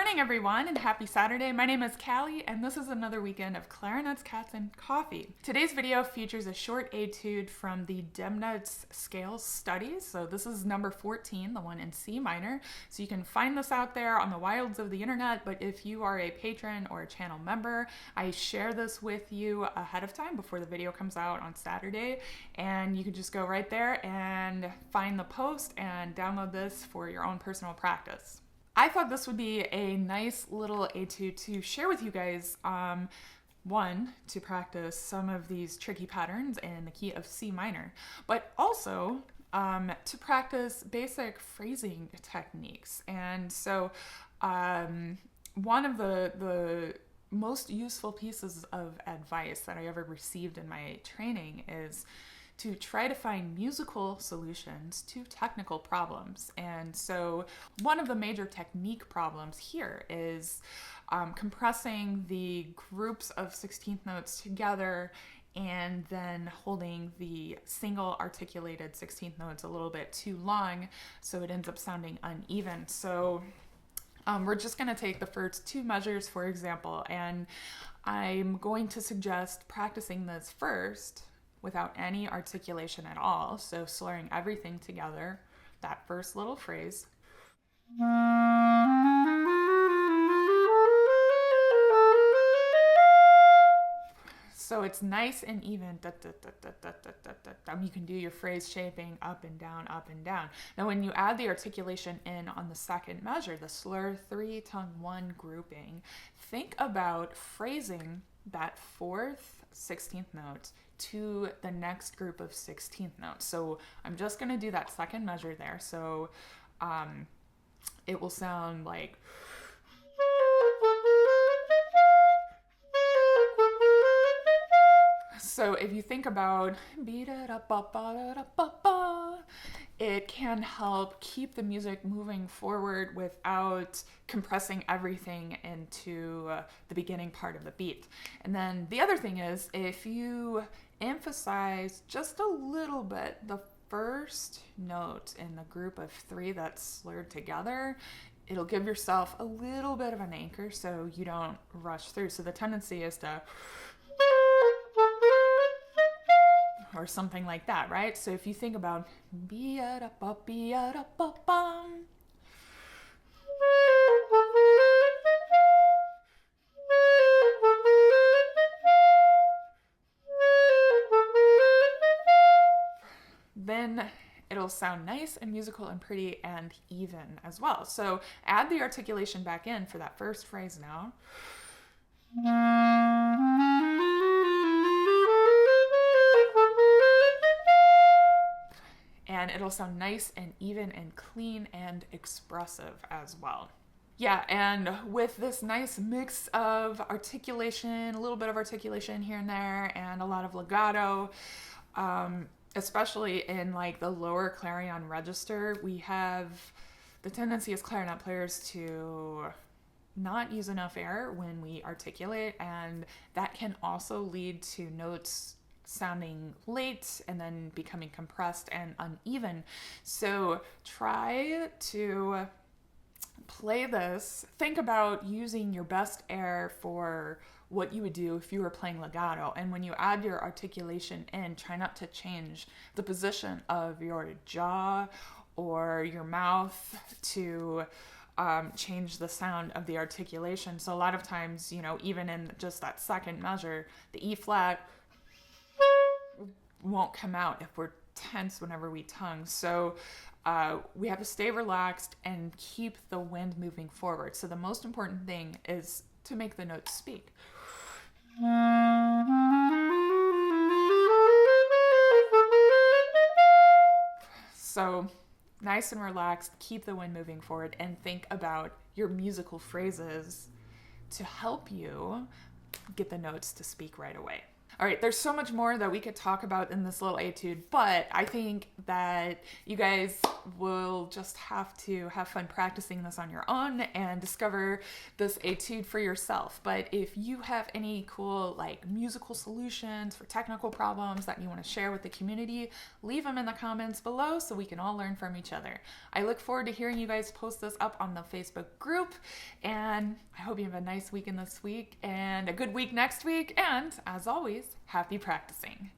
morning, everyone, and happy Saturday. My name is Callie, and this is another weekend of clarinets, cats, and coffee. Today's video features a short etude from the Demnitz Scale Studies. So this is number 14, the one in C minor. So you can find this out there on the wilds of the internet, but if you are a patron or a channel member, I share this with you ahead of time before the video comes out on Saturday, and you can just go right there and find the post and download this for your own personal practice. I thought this would be a nice little etude to share with you guys. One, to practice some of these tricky patterns in the key of C minor, but also to practice basic phrasing techniques. And so one of the most useful pieces of advice that I ever received in my training is to try to find musical solutions to technical problems. And so one of the major technique problems here is compressing the groups of 16th notes together and then holding the single articulated 16th notes a little bit too long, so it ends up sounding uneven. So we're just going to take the first two measures, for example, and I'm going to suggest practicing this first without any articulation at all, so slurring everything together, that first little phrase. So it's nice and even. You can do your phrase shaping up and down, up and down. Now when you add the articulation in on the second measure, the slur 3 tongue 1 grouping, think about phrasing that fourth 16th note to the next group of 16th notes. So I'm just going to do that second measure there. So it will sound like. So if you think about it can help keep the music moving forward without compressing everything into the beginning part of the beat. And then the other thing is, if you emphasize just a little bit the first note in the group of 3 that's slurred together, it'll give yourself a little bit of an anchor so you don't rush through. So the tendency is to, or something like that, right? So if you think about then it'll sound nice and musical and pretty and even as well. So add the articulation back in for that first phrase now. And it'll sound nice and even and clean and expressive as well. Yeah, and with this nice mix of articulation, a little bit of articulation here and there, and a lot of legato, especially in like the lower clarion register, we have the tendency as clarinet players to not use enough air when we articulate, and that can also lead to notes sounding late and then becoming compressed and uneven. So try to play this. Think about using your best air for what you would do if you were playing legato. And when you add your articulation in, try not to change the position of your jaw or your mouth to change the sound of the articulation. So a lot of times, you know, even in just that second measure, the E flat won't come out if we're tense whenever we tongue. So we have to stay relaxed and keep the wind moving forward. So the most important thing is to make the notes speak. So nice and relaxed, keep the wind moving forward, and think about your musical phrases to help you get the notes to speak right away. All right, there's so much more that we could talk about in this little etude, but I think that you guys will just have to have fun practicing this on your own and discover this etude for yourself. But if you have any cool like musical solutions for technical problems that you want to share with the community, leave them in the comments below so we can all learn from each other. I look forward to hearing you guys post this up on the Facebook group, and I hope you have a nice weekend this week and a good week next week, and as always, happy practicing.